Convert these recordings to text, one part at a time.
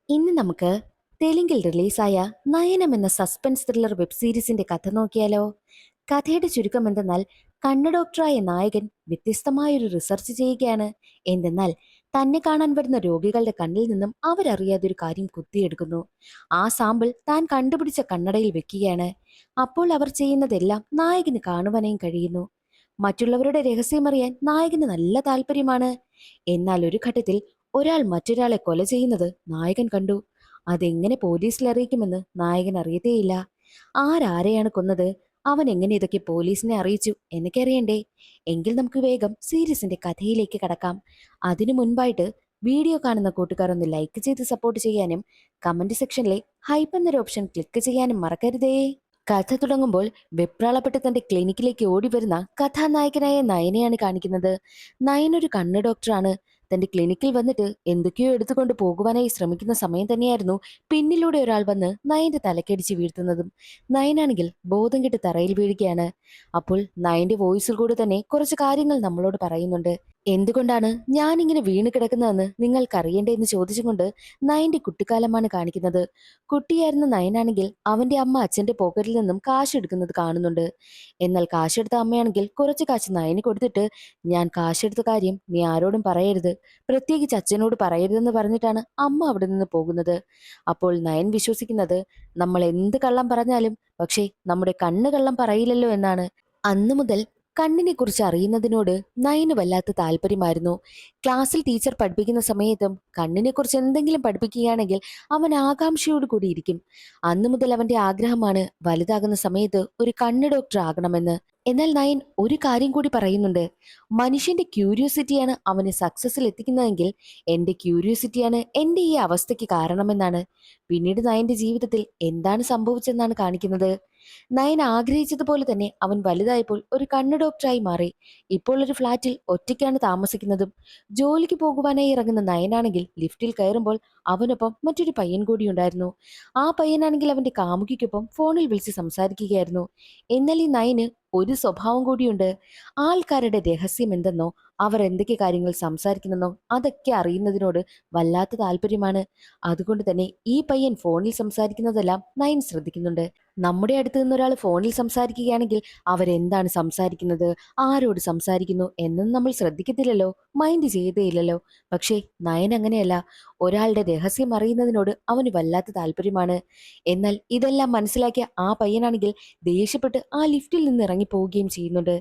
ഇന്ന് നമുക്ക് തെലുങ്കിൽ റിലീസായ നയനം എന്ന സസ്പെൻസ് ത്രില്ലർ വെബ് സീരീസിന്റെ കഥ നോക്കിയാലോ? കഥയുടെ ചുരുക്കം എന്തെന്നാൽ, കണ്ണ് ഡോക്ടറായ നായകൻ വ്യത്യസ്തമായൊരു റിസർച്ച് ചെയ്യുകയാണ്. എന്തെന്നാൽ തന്നെ കാണാൻ വരുന്ന രോഗികളുടെ കണ്ണിൽ നിന്നും അവരറിയാതെ ഒരു കാര്യം കുത്തിയെടുക്കുന്നു. ആ സാമ്പിൾ താൻ കണ്ടുപിടിച്ച കണ്ണടയിൽ വെക്കുകയാണ്. അപ്പോൾ അവർ ചെയ്യുന്നതെല്ലാം നായകന് കാണുവാനായും കഴിയുന്നു. മറ്റുള്ളവരുടെ രഹസ്യമറിയാൻ നായകന് നല്ല താല്പര്യമാണ്. എന്നാൽ ഒരു ഘട്ടത്തിൽ ഒരാൾ മറ്റൊരാളെ കൊല ചെയ്യുന്നത് നായകൻ കണ്ടു. അതെങ്ങനെ പോലീസിൽ അറിയിക്കുമെന്ന് നായകൻ അറിയത്തേയില്ല. ആരാരെയാണ് കൊന്നത്, അവൻ എങ്ങനെ ഇതൊക്കെ പോലീസിനെ അറിയിച്ചു എന്നൊക്കെ അറിയണ്ടേ? എങ്കിൽ നമുക്ക് വേഗം സീരീസിന്റെ കഥയിലേക്ക് കടക്കാം. അതിനു മുൻപായിട്ട് വീഡിയോ കാണുന്ന കൂട്ടുകാർ ഒന്ന് ലൈക്ക് ചെയ്ത് സപ്പോർട്ട് ചെയ്യാനും കമന്റ് സെക്ഷനിലെ ഹൈപ്പ് എന്നൊരു ഓപ്ഷൻ ക്ലിക്ക് ചെയ്യാനും മറക്കരുതേ. കഥ തുടങ്ങുമ്പോൾ വെപ്രാളപ്പെട്ട് തന്റെ ക്ലിനിക്കിലേക്ക് ഓടി വരുന്ന കഥാനായകനായ നയനെയാണ് കാണിക്കുന്നത്. നയൻ ഒരു കണ്ണ് ഡോക്ടറാണ്. തന്റെ ക്ലിനിക്കിൽ വന്നിട്ട് എന്തൊക്കെയോ എടുത്തുകൊണ്ട് പോകുവാനായി ശ്രമിക്കുന്ന സമയം തന്നെയായിരുന്നു പിന്നിലൂടെ ഒരാൾ വന്ന് നയന്റെ തലക്കടിച്ച് വീഴ്ത്തുന്നതും. നയനാണെങ്കിൽ ബോധം കെട്ട് തറയിൽ വീഴുകയാണ്. അപ്പോൾ നയന്റെ വോയിസിൽ കൂടെ തന്നെ കുറച്ച് കാര്യങ്ങൾ നമ്മളോട് പറയുന്നുണ്ട്. എന്തുകൊണ്ടാണ് ഞാൻ ഇങ്ങനെ വീണ് കിടക്കുന്നതെന്ന് നിങ്ങൾക്കറിയണ്ടേ എന്ന് ചോദിച്ചുകൊണ്ട് നയന്റെ കുട്ടിക്കാലമാണ് കാണിക്കുന്നത്. കുട്ടിയായിരുന്ന നയനാണെങ്കിൽ അവന്റെ അമ്മ അച്ഛന്റെ പോക്കറ്റിൽ നിന്നും കാശ് എടുക്കുന്നത് കാണുന്നുണ്ട്. എന്നാൽ കാശെടുത്ത അമ്മയാണെങ്കിൽ കുറച്ച് കാശ് നയന് കൊടുത്തിട്ട്, ഞാൻ കാശെടുത്ത കാര്യം നീ ആരോടും പറയരുത്, പ്രത്യേകിച്ച് അച്ഛനോട് പറയരുതെന്ന് പറഞ്ഞിട്ടാണ് അമ്മ അവിടെ നിന്ന് പോകുന്നത്. അപ്പോൾ നയൻ വിശ്വസിക്കുന്നത്, നമ്മൾ എന്ത് കള്ളം പറഞ്ഞാലും പക്ഷേ നമ്മുടെ കണ്ണ് കള്ളം പറയില്ലല്ലോ എന്നാണ്. അന്നു മുതൽ കണ്ണിനെ കുറിച്ച് അറിയുന്നതിനോട് നയന് വല്ലാത്ത താല്പര്യമായിരുന്നു. ക്ലാസ്സിൽ ടീച്ചർ പഠിപ്പിക്കുന്ന സമയത്തും കണ്ണിനെ കുറിച്ച് എന്തെങ്കിലും പഠിപ്പിക്കുകയാണെങ്കിൽ അവൻ ആകാംക്ഷയോട് കൂടി ഇരിക്കും. അന്നു മുതൽ അവന്റെ ആഗ്രഹമാണ് വലുതാകുന്ന സമയത്ത് ഒരു കണ്ണ് ഡോക്ടർ ആകണമെന്ന്. എന്നാൽ നയൻ ഒരു കാര്യം കൂടി പറയുന്നുണ്ട്. മനുഷ്യന്റെ ക്യൂരിയോസിറ്റിയാണ് അവനെ സക്സസിൽ എത്തിക്കുന്നതെങ്കിൽ എന്റെ ക്യൂരിയോസിറ്റിയാണ് എന്റെ ഈ അവസ്ഥയ്ക്ക് കാരണമെന്നാണ്. പിന്നീട് നയന്റെ ജീവിതത്തിൽ എന്താണ് സംഭവിച്ചെന്നാണ് കാണിക്കുന്നത്. നയൻ ആഗ്രഹിച്ചതുപോലെ തന്നെ അവൻ വലുതായപ്പോൾ ഒരു കണ്ണ് ഡോക്ടറായി മാറി. ഇപ്പോൾ ഒരു ഫ്ലാറ്റിൽ ഒറ്റയ്ക്കാണ് താമസിക്കുന്നതും. ജോലിക്ക് പോകുവാനായി ഇറങ്ങുന്ന നയനാണെങ്കിൽ ലിഫ്റ്റിൽ കയറുമ്പോൾ അവനൊപ്പം മറ്റൊരു പയ്യൻ കൂടി ഉണ്ടായിരുന്നു. ആ പയ്യനാണെങ്കിൽ അവന്റെ കാമുകിക്കൊപ്പം ഫോണിൽ വിളിച്ച് സംസാരിക്കുകയായിരുന്നു. എന്നാൽ ഈ നയന് ഒരു സ്വഭാവം കൂടിയുണ്ട്. ആൾക്കാരുടെ രഹസ്യം എന്തെന്നോ അവർ എന്തൊക്കെ കാര്യങ്ങൾ സംസാരിക്കുന്നെന്നോ അതൊക്കെ അറിയുന്നതിനോട് വല്ലാത്ത താല്പര്യമാണ്. അതുകൊണ്ട് തന്നെ ഈ പയ്യൻ ഫോണിൽ സംസാരിക്കുന്നതെല്ലാം നയൻ ശ്രദ്ധിക്കുന്നുണ്ട്. നമ്മുടെ അടുത്ത് നിന്ന് ഒരാൾ ഫോണിൽ സംസാരിക്കുകയാണെങ്കിൽ അവരെന്താണ് സംസാരിക്കുന്നത്, ആരോട് സംസാരിക്കുന്നു എന്നൊന്നും നമ്മൾ ശ്രദ്ധിക്കത്തില്ലല്ലോ, മൈൻഡ് ചെയ്തേയില്ലല്ലോ. പക്ഷേ നയൻ അങ്ങനെയല്ല. ഒരാളുടെ രഹസ്യം അറിയുന്നതിനോട് അവന് വല്ലാത്ത താല്പര്യമാണ്. എന്നാൽ ഇതെല്ലാം മനസ്സിലാക്കിയ ആ പയ്യനാണെങ്കിൽ ദേഷ്യപ്പെട്ട് ആ ലിഫ്റ്റിൽ നിന്ന് ഇറങ്ങി പോവുകയും ചെയ്യുന്നുണ്ട്.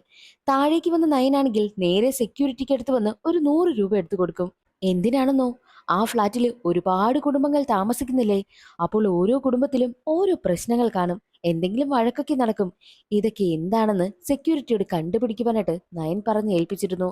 താഴേക്ക് വന്ന നയനാണെങ്കിൽ നേരെ സെക്യൂരിറ്റിക്ക് അടുത്ത് വന്ന് ഒരു 100 രൂപ എടുത്തു കൊടുക്കും. എന്തിനാണെന്നോ, ആ ഫ്ലാറ്റിൽ ഒരുപാട് കുടുംബങ്ങൾ താമസിക്കുന്നില്ലേ? അപ്പോൾ ഓരോ കുടുംബത്തിലും ഓരോ പ്രശ്നങ്ങൾ കാണും, എന്തെങ്കിലും വഴക്കൊക്കെ നടക്കും. ഇതൊക്കെ എന്താണെന്ന് സെക്യൂരിറ്റിയോട് കണ്ടുപിടിക്കുവാനായിട്ട് നയൻ പറഞ്ഞ് ഏൽപ്പിച്ചിരുന്നു.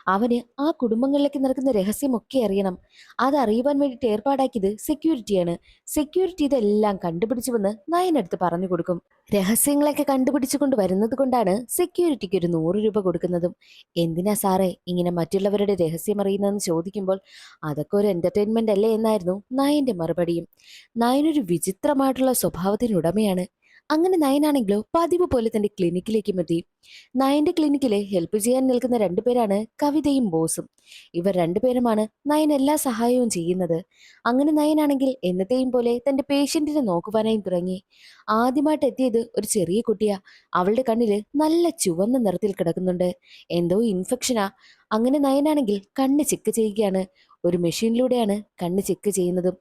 അവന് ആ കുടുംബങ്ങളിലേക്ക് നടക്കുന്ന രഹസ്യമൊക്കെ അറിയണം. അതറിയുവാൻ വേണ്ടിയിട്ട് ഏർപ്പാടാക്കിയത് സെക്യൂരിറ്റിയാണ്. സെക്യൂരിറ്റി ഇതെല്ലാം കണ്ടുപിടിച്ചു വന്ന് നയനടുത്ത് പറഞ്ഞു കൊടുക്കും. രഹസ്യങ്ങളൊക്കെ കണ്ടുപിടിച്ചു കൊണ്ട് വരുന്നത് കൊണ്ടാണ് സെക്യൂരിറ്റിക്ക് ഒരു 100 രൂപ കൊടുക്കുന്നതും. എന്തിനാ സാറേ ഇങ്ങനെ മറ്റുള്ളവരുടെ രഹസ്യം അറിയുന്നതെന്ന് ചോദിക്കുമ്പോൾ, അതൊക്കെ ഒരു എന്റർടൈൻമെന്റ് അല്ലേ എന്നായിരുന്നു നയന്റെ മറുപടിയും. നയനൊരു വിചിത്രമായിട്ടുള്ള സ്വഭാവത്തിനുടമയാണ്. അങ്ങനെ നയനാണെങ്കിലോ പതിവ് പോലെ തന്റെ ക്ലിനിക്കിലേക്കും എത്തി. നയന്റെ ക്ലിനിക്കിലെ ഹെൽപ്പ് ചെയ്യാൻ നിൽക്കുന്ന രണ്ടുപേരാണ് കവിതയും ബോസും. ഇവർ രണ്ടുപേരുമാണ് നയൻ എല്ലാ സഹായവും ചെയ്യുന്നത്. അങ്ങനെ നയനാണെങ്കിൽ എന്നത്തെയും പോലെ തന്റെ പേഷ്യന്റിനെ നോക്കുവാനായി തുടങ്ങി. ആദ്യമായിട്ട് എത്തിയത് ഒരു ചെറിയ കുട്ടിയാ. അവളുടെ കണ്ണില് നല്ല ചുവന്ന നിറത്തിൽ കിടക്കുന്നുണ്ട്. എന്തോ ഇൻഫെക്ഷനാ. അങ്ങനെ നയനാണെങ്കിൽ കണ്ണ് ചെക്ക് ചെയ്യുകയാണ്. ഒരു മെഷീനിലൂടെയാണ് കണ്ണ് ചെക്ക് ചെയ്യുന്നത്.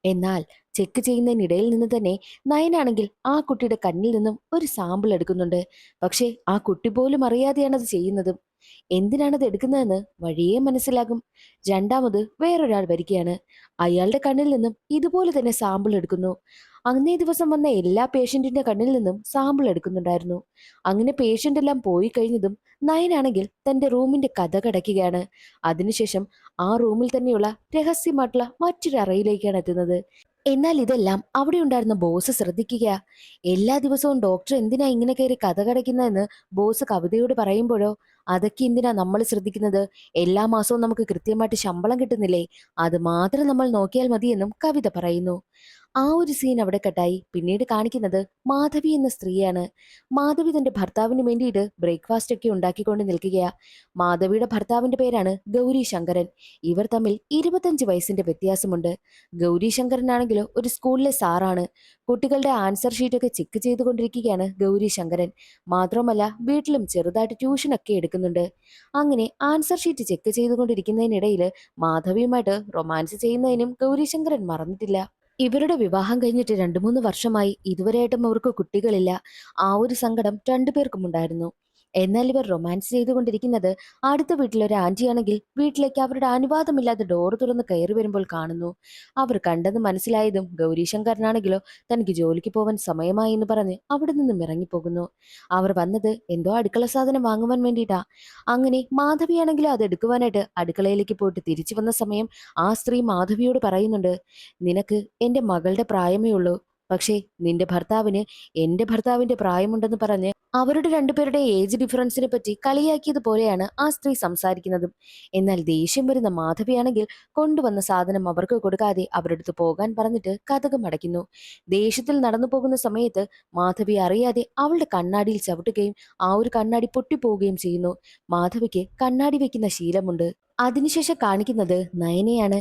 എന്നാൽ ചെക്ക് ചെയ്യുന്നതിനിടയിൽ നിന്ന് തന്നെ നയനാണെങ്കിൽ ആ കുട്ടിയുടെ കണ്ണിൽ നിന്നും ഒരു സാമ്പിൾ എടുക്കുന്നുണ്ട്. പക്ഷേ ആ കുട്ടി പോലും അറിയാതെയാണ് അത് ചെയ്യുന്നത്. എന്തിനാണത് എടുക്കുന്നതെന്ന് വഴിയേ മനസ്സിലാകും. രണ്ടാമത് വേറൊരാൾ വരികയാണ്. അയാളുടെ കണ്ണിൽ നിന്നും ഇതുപോലെ തന്നെ സാമ്പിൾ എടുക്കുന്നു. അന്നേ ദിവസം വന്ന എല്ലാ പേഷ്യന്റിന്റെ കണ്ണിൽ നിന്നും സാമ്പിൾ എടുക്കുന്നുണ്ടായിരുന്നു. അങ്ങനെ പേഷ്യന്റ് എല്ലാം പോയി കഴിഞ്ഞതും നയനാണെങ്കിൽ തന്റെ റൂമിന്റെ കതക് അടയ്ക്കുകയാണ്. അതിനുശേഷം ആ റൂമിൽ തന്നെയുള്ള രഹസ്യമായിട്ടുള്ള മറ്റൊരു അറയിലേക്കാണ് എത്തുന്നത്. എന്നാൽ ഇതെല്ലാം അവിടെ ഉണ്ടായിരുന്ന ബോസ് ശ്രദ്ധിക്കുക. എല്ലാ ദിവസവും ഡോക്ടർ എന്തിനാ ഇങ്ങനെ കയറി കഥ കടയ്ക്കുന്നതെന്ന് ബോസ് കവിതയോട് പറയുമ്പോഴോ, അതൊക്കെ എന്തിനാ നമ്മൾ ശ്രദ്ധിക്കുന്നത്? എല്ലാ മാസവും നമുക്ക് കൃത്യമായിട്ട് ശമ്പളം കിട്ടുന്നില്ലേ? അത് മാത്രം നമ്മൾ നോക്കിയാൽ മതിയെന്നും കവിത പറയുന്നു. ആ ഒരു സീൻ അവിടെ കട്ടായി. പിന്നീട് കാണിക്കുന്നത് മാധവി എന്ന സ്ത്രീയാണ്. മാധവി തന്റെ ഭർത്താവിന് വേണ്ടിയിട്ട് ബ്രേക്ക്ഫാസ്റ്റ് ഒക്കെ ഉണ്ടാക്കിക്കൊണ്ട് നിൽക്കുകയാ. മാധവിയുടെ ഭർത്താവിന്റെ പേരാണ് ഗൗരി ശങ്കരൻ. ഇവർ തമ്മിൽ 25 വയസ്സിന്റെ വ്യത്യാസമുണ്ട്. ഗൗരി ശങ്കരനാണെങ്കിലോ ഒരു സ്കൂളിലെ സാറാണ്. കുട്ടികളുടെ ആൻസർ ഷീറ്റൊക്കെ ചെക്ക് ചെയ്തുകൊണ്ടിരിക്കുകയാണ് ഗൗരി ശങ്കരൻ. മാത്രമല്ല വീട്ടിലും ചെറുതായിട്ട് ട്യൂഷനൊക്കെ എടുക്കുന്നുണ്ട്. അങ്ങനെ ആൻസർ ഷീറ്റ് ചെക്ക് ചെയ്തുകൊണ്ടിരിക്കുന്നതിനിടയിൽ മാധവിയുമായിട്ട് റൊമാൻസ് ചെയ്യുന്നതിനും ഗൗരി ശങ്കരൻ മറന്നിട്ടില്ല. ഇവരുടെ വിവാഹം കഴിഞ്ഞിട്ട് 2-3 വർഷമായി. ഇതുവരെയായിട്ടും അവർക്ക് കുട്ടികളില്ല. ആ ഒരു സങ്കടം രണ്ടുപേർക്കും ഉണ്ടായിരുന്നു. എന്നാൽ ഇവർ റൊമാൻസ് ചെയ്തുകൊണ്ടിരിക്കുന്നത് അടുത്ത വീട്ടിലൊരു ആന്റിയാണെങ്കിൽ വീട്ടിലേക്ക് അവരുടെ അനുവാദമില്ലാതെ ഡോർ തുറന്ന് കയറി വരുമ്പോൾ കാണുന്നു. അവർ കണ്ടെന്ന് മനസ്സിലായതും ഗൗരീശങ്കരനാണെങ്കിലോ തനിക്ക് ജോലിക്ക് പോവാൻ സമയമായി എന്ന് പറഞ്ഞ് അവിടെ നിന്നും ഇറങ്ങിപ്പോകുന്നു. അവർ വന്നത് എന്തോ അടുക്കള സാധനം വാങ്ങുവാൻ വേണ്ടിയിട്ടാ. അങ്ങനെ മാധവിയാണെങ്കിലോ അത് എടുക്കുവാനായിട്ട് അടുക്കളയിലേക്ക് പോയിട്ട് തിരിച്ചു വന്ന സമയം ആ സ്ത്രീ മാധവിയോട് പറയുന്നുണ്ട്, നിനക്ക് എന്റെ മകളുടെ പ്രായമേ ഉള്ളൂ. പക്ഷേ നിന്റെ ഭർത്താവിന് എന്റെ ഭർത്താവിന്റെ പ്രായമുണ്ടെന്ന് പറഞ്ഞ് അവരുടെ രണ്ടുപേരുടെ ഏജ് ഡിഫറൻസിനെ പറ്റി കളിയാക്കിയതുപോലെയാണ് ആ സ്ത്രീ സംസാരിക്കുന്നതും. എന്നാൽ ദേഷ്യം വരുന്ന മാധവിയാണെങ്കിൽ കൊണ്ടുവന്ന സാധനം അവർക്ക് കൊടുക്കാതെ അവരുടെ അടുത്ത് പോകാൻ പറഞ്ഞിട്ട് കതക് അടയ്ക്കുന്നു. ദേഷ്യത്തിൽ നടന്നു പോകുന്ന സമയത്ത് മാധവി അറിയാതെ അവളുടെ കണ്ണാടിയിൽ ചവിട്ടുകയും ആ ഒരു കണ്ണാടി പൊട്ടിപ്പോവുകയും ചെയ്യുന്നു. മാധവിക്ക് കണ്ണാടി വെക്കുന്ന ശീലമുണ്ട്. അതിനുശേഷം കാണിക്കുന്നത് നയനയാണ്.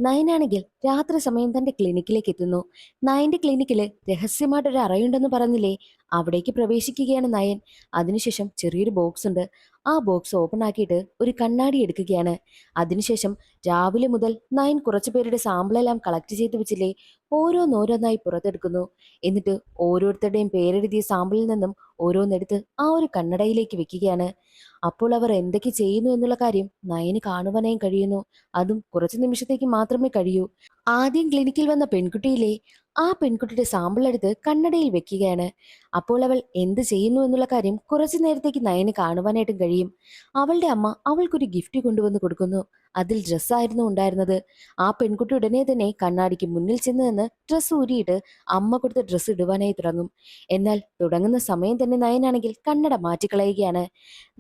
നയനാണെങ്കിൽ രാത്രി സമയം തന്റെ ക്ലിനിക്കിലേക്ക് എത്തുന്നു. നയന്റെ ക്ലിനിക്കില് രഹസ്യമായിട്ടൊരു അറയുണ്ടെന്ന് പറഞ്ഞില്ലേ, അവിടേക്ക് പ്രവേശിക്കുകയാണ് നയൻ. അതിനുശേഷം ചെറിയൊരു ബോക്സ് ഉണ്ട്. ആ ബോക്സ് ഓപ്പൺ ആക്കിയിട്ട് ഒരു കണ്ണാടി എടുക്കുകയാണ്. അതിനുശേഷം രാവിലെ മുതൽ നയൻ കുറച്ചു പേരുടെ സാമ്പിളെല്ലാം കളക്ട് ചെയ്ത് വെച്ചില്ലേ, ഓരോന്നോരോന്നായി പുറത്തെടുക്കുന്നു. എന്നിട്ട് ഓരോരുത്തരുടെയും പേരെഴുതിയ സാമ്പിളിൽ നിന്നും ഓരോന്നെടുത്ത് ആ ഒരു കണ്ണടയിലേക്ക് വെക്കുകയാണ്. അപ്പോൾ അവർ എന്തൊക്കെ ചെയ്യുന്നു എന്നുള്ള കാര്യം നയന് കാണുവാനായി കഴിയുന്നു. അതും കുറച്ചു നിമിഷത്തേക്ക് മാത്രമേ കഴിയൂ. ആദ്യം ക്ലിനിക്കിൽ വന്ന പെൺകുട്ടിയിലെ ആ പെൺകുട്ടിയുടെ സാമ്പിൾ എടുത്ത് കണ്ണടയിൽ വെക്കുകയാണ്. അപ്പോൾ അവൾ എന്ത് ചെയ്യുന്നു എന്നുള്ള കാര്യം കുറച്ചു നേരത്തേക്ക് നയന് കാണുവാനായിട്ടും കഴിയും. അവളുടെ അമ്മ അവൾക്കൊരു ഗിഫ്റ്റ് കൊണ്ടുവന്ന് കൊടുക്കുന്നു. അതിൽ ഡ്രസ്സായിരുന്നു ഉണ്ടായിരുന്നത്. ആ പെൺകുട്ടി ഉടനെ തന്നെ കണ്ണാടിക്ക് മുന്നിൽ ചെന്ന് നിന്ന് ഡ്രസ്സ് ഊരിയിട്ട് അമ്മ കൊടുത്ത ഡ്രസ്സ് ഇടുവാനായി തുടങ്ങും. എന്നാൽ തുടങ്ങുന്ന സമയം തന്നെ നയനാണെങ്കിൽ കണ്ണട മാറ്റിക്കളയുകയാണ്.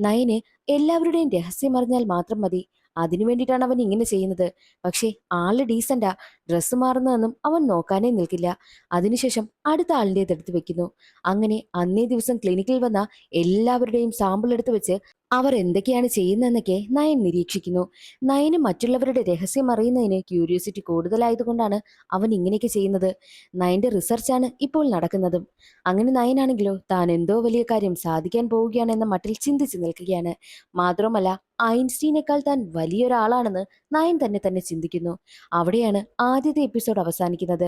നയന് എല്ലാവരുടെയും രഹസ്യം അറിഞ്ഞാൽ മാത്രം മതി. അതിനു വേണ്ടിയിട്ടാണ് അവൻ ഇങ്ങനെ ചെയ്യുന്നത്. പക്ഷേ ആള് ഡീസന്റാ. ഡ്രസ്സ് മാറുന്നതെന്നും അവൻ നോക്കാനേ നിൽക്കില്ല. അതിനുശേഷം അടുത്ത ആളിൻ്റെത് എടുത്ത് വെക്കുന്നു. അങ്ങനെ അന്നേ ദിവസം ക്ലിനിക്കിൽ വന്ന എല്ലാവരുടെയും സാമ്പിൾ എടുത്ത് വെച്ച് അവർ എന്തൊക്കെയാണ് ചെയ്യുന്നതെന്നൊക്കെ നയൻ നിരീക്ഷിക്കുന്നു. നയന് മറ്റുള്ളവരുടെ രഹസ്യം അറിയുന്നതിന് ക്യൂരിയോസിറ്റി കൂടുതലായതുകൊണ്ടാണ് അവൻ ഇങ്ങനെയൊക്കെ ചെയ്യുന്നത്. നയന്റെ റിസർച്ചാണ് ഇപ്പോൾ നടക്കുന്നതും. അങ്ങനെ നയനാണെങ്കിലോ താൻ എന്തോ വലിയ കാര്യം സാധിക്കാൻ പോവുകയാണ് എന്ന മട്ടിൽ ചിന്തിച്ചു നിൽക്കുകയാണ്. മാത്രമല്ല ഐൻസ്റ്റീനേക്കാൾ താൻ വലിയൊരാളാണെന്ന് നയൻ തന്നെ ചിന്തിക്കുന്നു. അവിടെയാണ് ആദ്യത്തെ എപ്പിസോഡ് അവസാനിക്കുന്നത്.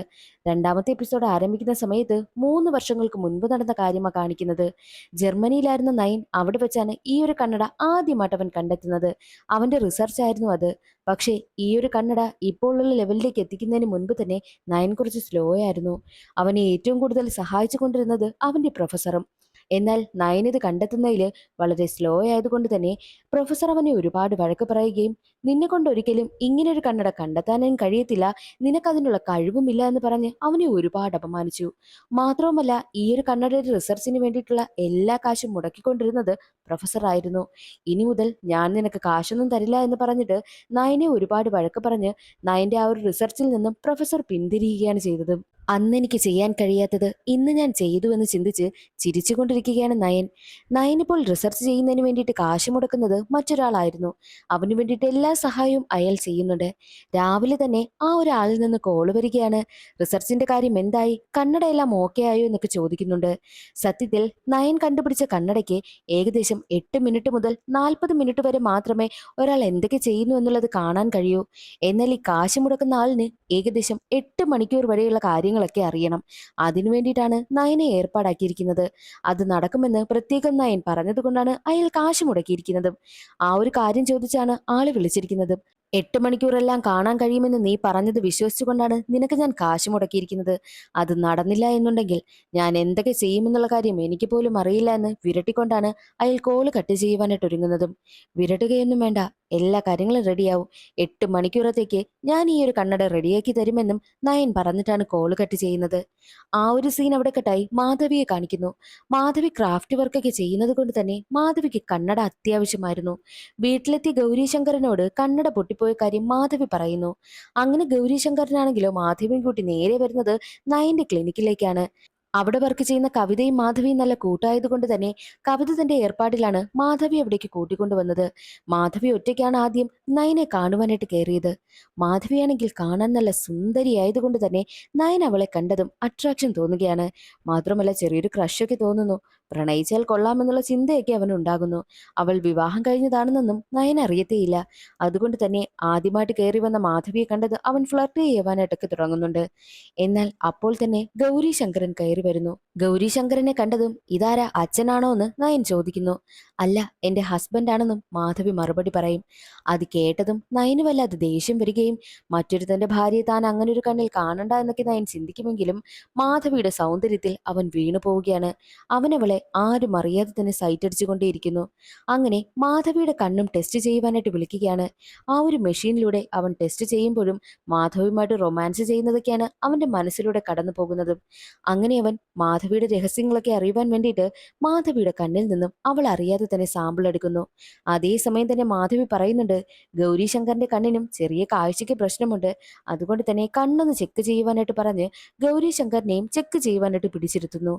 രണ്ടാമത്തെ എപ്പിസോഡ് ആരംഭിക്കുന്ന സമയത്ത് 3 വർഷങ്ങൾക്ക് മുൻപ് നടന്ന കാര്യമാണ് കാണിക്കുന്നത്. ജർമ്മനിയിലായിരുന്ന നയൻ അവിടെ വെച്ചാണ് ഈ ഒരു കണ്ണട ആദ്യമായിട്ട് അവൻ കണ്ടെത്തുന്നത്. അവന്റെ റിസർച്ച് ആയിരുന്നു അത്. പക്ഷേ ഈ ഒരു കണ്ണട ഇപ്പോൾ ഉള്ള ലെവലിലേക്ക് എത്തിക്കുന്നതിന് മുൻപ് തന്നെ നയൻ കുറച്ച് സ്ലോ ആയിരുന്നു. അവനെ ഏറ്റവും കൂടുതൽ സഹായിച്ചു കൊണ്ടിരുന്നത് അവന്റെ പ്രൊഫസറും. എന്നാൽ നയൻ ഇത് കണ്ടെത്തുന്നതിൽ വളരെ സ്ലോ ആയതുകൊണ്ട് തന്നെ പ്രൊഫസർ അവനെ ഒരുപാട് വഴക്ക് പറയുകയും നിന്നെ കൊണ്ട് ഒരിക്കലും ഇങ്ങനൊരു കണ്ണട കണ്ടെത്താനും കഴിയത്തില്ല, നിനക്കതിനുള്ള കഴിവുമില്ല എന്ന് പറഞ്ഞ് അവനെ ഒരുപാട് അപമാനിച്ചു. മാത്രവുമല്ല ഈ ഒരു കണ്ണടയുടെ റിസർച്ചിന് വേണ്ടിയിട്ടുള്ള എല്ലാ കാശും മുടക്കിക്കൊണ്ടിരുന്നത് പ്രൊഫസർ ആയിരുന്നു. ഇനി മുതൽ ഞാൻ നിനക്ക് കാശൊന്നും തരില്ല എന്ന് പറഞ്ഞിട്ട് നയനെ ഒരുപാട് വഴക്ക് പറഞ്ഞ് നയന്റെ ആ ഒരു റിസർച്ചിൽ നിന്നും പ്രൊഫസർ പിന്തിരിയുകയാണ് ചെയ്തത്. അന്ന് എനിക്ക് ചെയ്യാൻ കഴിയാത്തത് ഇന്ന് ഞാൻ ചെയ്തു എന്ന് ചിന്തിച്ച് ചിരിച്ചുകൊണ്ടിരിക്കുകയാണ് നയൻ. നയൻ ഇപ്പോൾ റിസർച്ച് ചെയ്യുന്നതിന് വേണ്ടിയിട്ട് കാശ് മുടക്കുന്നത് മറ്റൊരാളായിരുന്നു. അവന് വേണ്ടിയിട്ട് എല്ലാ സഹായവും അയാൾ ചെയ്യുന്നുണ്ട്. രാവിലെ തന്നെ ആ ഒരാളിൽ നിന്ന് കോള് വരികയാണ്. റിസർച്ചിന്റെ കാര്യം എന്തായി, കണ്ണടയെല്ലാം ഓക്കെ ആയോ എന്നൊക്കെ ചോദിക്കുന്നുണ്ട്. സത്യത്തിൽ നയൻ കണ്ടുപിടിച്ച കണ്ണടയ്ക്ക് ഏകദേശം 8 മിനിറ്റ് മുതൽ 40 മിനിറ്റ് വരെ മാത്രമേ ഒരാൾ എന്തൊക്കെ ചെയ്യുന്നു എന്നുള്ളത് കാണാൻ കഴിയൂ. എന്നാൽ ഈ കാശ് മുടക്കുന്ന ആളിന് ഏകദേശം 8 മണിക്കൂർ വരെയുള്ള കാര്യങ്ങളൊക്കെ അറിയണം. അതിനു വേണ്ടിയിട്ടാണ് നയനെ ഏർപ്പാടാക്കിയിരിക്കുന്നത്. അത് നടക്കുമെന്ന് പ്രത്യേകം നയൻ പറഞ്ഞതുകൊണ്ടാണ് അയാൾ കാശ് മുടക്കിയിരിക്കുന്നതും. ആ ഒരു കാര്യം ചോദിച്ചാണ് ആള് വിളിച്ചിരിക്കുന്നതും. 8 മണിക്കൂറെല്ലാം കാണാൻ കഴിയുമെന്ന് നീ പറഞ്ഞത് വിശ്വസിച്ചുകൊണ്ടാണ് നിനക്ക് ഞാൻ കാശ് മുടക്കിയിരിക്കുന്നത്. അത് നടന്നില്ല എന്നുണ്ടെങ്കിൽ ഞാൻ എന്തൊക്കെ ചെയ്യുമെന്നുള്ള കാര്യം എനിക്ക് പോലും അറിയില്ല എന്ന് വിരട്ടിക്കൊണ്ടാണ് അയാൾ കോള് കട്ട് ചെയ്യുവാനായിട്ട് ഒരുങ്ങുന്നതും. വിരട്ടുകയൊന്നും വേണ്ട, എല്ലാ കാര്യങ്ങളും റെഡിയാവും. 8 മണിക്കൂറത്തേക്ക് ഞാൻ ഈ ഒരു കണ്ണട റെഡിയാക്കി തരുമെന്നും നയൻ പറഞ്ഞിട്ടാണ് കോള് കട്ട് ചെയ്യുന്നത്. ആ ഒരു സീൻ അവിടെ കട്ടായി മാധവിയെ കാണിക്കുന്നു. മാധവി ക്രാഫ്റ്റ് വർക്കൊക്കെ ചെയ്യുന്നത് കൊണ്ട് തന്നെ മാധവിക്ക് കണ്ണട അത്യാവശ്യമായിരുന്നു. വീട്ടിലെത്തിയ ഗൗരീശങ്കരനോട് കണ്ണട പൊട്ടിപ്പോയ കാര്യം മാധവി പറയുന്നു. അങ്ങനെ ഗൗരീശങ്കരനാണെങ്കിലോ മാധവിയും കൂട്ടി നേരെ വരുന്നത് നയന്റെ ക്ലിനിക്കിലേക്കാണ്. അവിടെ വർക്ക് ചെയ്യുന്ന കവിതയും മാധവിയും നല്ല കൂട്ടായതുകൊണ്ട് തന്നെ കവിത തന്റെ ഏർപ്പാടിലാണ് മാധവി അവിടേക്ക് കൂട്ടിക്കൊണ്ടുവന്നത്. മാധവി ഒറ്റയ്ക്കാണ് ആദ്യം നയനെ കാണുവാനായിട്ട് കയറിയത്. മാധവിയാണെങ്കിൽ കാണാൻ നല്ല സുന്ദരിയായതുകൊണ്ട് തന്നെ നയൻ അവളെ കണ്ടതും അട്രാക്ഷൻ തോന്നുകയാണ്. മാത്രമല്ല ചെറിയൊരു ക്രഷൊക്കെ തോന്നുന്നു. പ്രണയിച്ചാൽ കൊള്ളാമെന്നുള്ള ചിന്തയൊക്കെ അവനുണ്ടാകുന്നു. അവൾ വിവാഹം കഴിഞ്ഞതാണെന്നൊന്നും നയൻ അറിയത്തേയില്ല. അതുകൊണ്ട് തന്നെ ആദ്യമായിട്ട് കയറി വന്ന മാധവിയെ കണ്ടത് അവൻ ഫ്ലർട്ട് ചെയ്യുവാനായിട്ടൊക്കെ തുടങ്ങുന്നുണ്ട്. എന്നാൽ അപ്പോൾ തന്നെ ഗൗരീശങ്കരൻ കയറി വരുന്നു. ഗൗരീശങ്കരനെ കണ്ടതും ഇതാരാ, അച്ഛനാണോ എന്ന് നയൻ ചോദിക്കുന്നു. അല്ല, എന്റെ ഹസ്ബൻഡ് ആണെന്നും മാധവി മറുപടി പറയും. അത് കേട്ടതും നയന് വല്ലാതെ ദേഷ്യം വരികയും മറ്റൊരുത്തന്റെ ഭാര്യയെ താൻ അങ്ങനെ ഒരു കണ്ണിൽ കാണണ്ട എന്നൊക്കെ നയൻ ചിന്തിക്കുമെങ്കിലും മാധവിയുടെ സൗന്ദര്യത്തിൽ അവൻ വീണു പോവുകയാണ്. അവനവളെ ആരും അറിയാതെ തന്നെ സൈറ്റ് അടിച്ചുകൊണ്ടേയിരിക്കുന്നു. അങ്ങനെ മാധവിയുടെ കണ്ണും ടെസ്റ്റ് ചെയ്യുവാനായിട്ട് വിളിക്കുകയാണ്. ആ ഒരു മെഷീനിലൂടെ അവൻ ടെസ്റ്റ് ചെയ്യുമ്പോഴും മാധവിയുമായിട്ട് റൊമാൻസ് ചെയ്യുന്നതൊക്കെയാണ് അവന്റെ മനസ്സിലൂടെ കടന്നു പോകുന്നതും. അങ്ങനെ അവൻ മാധവിയുടെ രഹസ്യങ്ങളൊക്കെ അറിയുവാൻ വേണ്ടിയിട്ട് മാധവിയുടെ കണ്ണിൽ നിന്നും അവൾ അറിയാതെ തന്നെ സാമ്പിൾ എടുക്കുന്നു. അതേസമയം തന്നെ മാധവി പറയുന്നുണ്ട്, ഗൗരീശങ്കറിന്റെ കണ്ണിനും ചെറിയ കാഴ്ചയ്ക്ക് പ്രശ്നമുണ്ട്. അതുകൊണ്ട് തന്നെ കണ്ണൊന്ന് ചെക്ക് ചെയ്യുവാനായിട്ട് പറഞ്ഞ് ഗൗരീശങ്കറിനെയും ചെക്ക് ചെയ്യുവാനായിട്ട് പിടിച്ചിരുത്തുന്നു.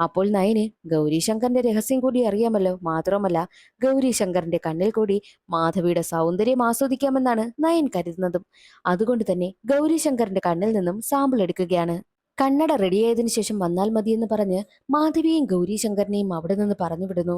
അപ്പോൾ നയന് ഗൗരീശങ്കറിന്റെ രഹസ്യം കൂടി അറിയാമല്ലോ. മാത്രമല്ല ഗൗരീശങ്കറിന്റെ കണ്ണിൽ കൂടി മാധവിയുടെ സൗന്ദര്യം ആസ്വദിക്കാമെന്നാണ് നയൻ കരുതുന്നതും. അതുകൊണ്ട് തന്നെ ഗൗരീശങ്കറിന്റെ കണ്ണിൽ നിന്നും സാമ്പിൾ എടുക്കുകയാണ്. കണ്ണട റെഡിയായതിനു ശേഷം വന്നാൽ മതിയെന്ന് പറഞ്ഞ് മാധവിയെയും ഗൗരീശങ്കറിനെയും അവിടെ നിന്ന് പറഞ്ഞു വിടുന്നു.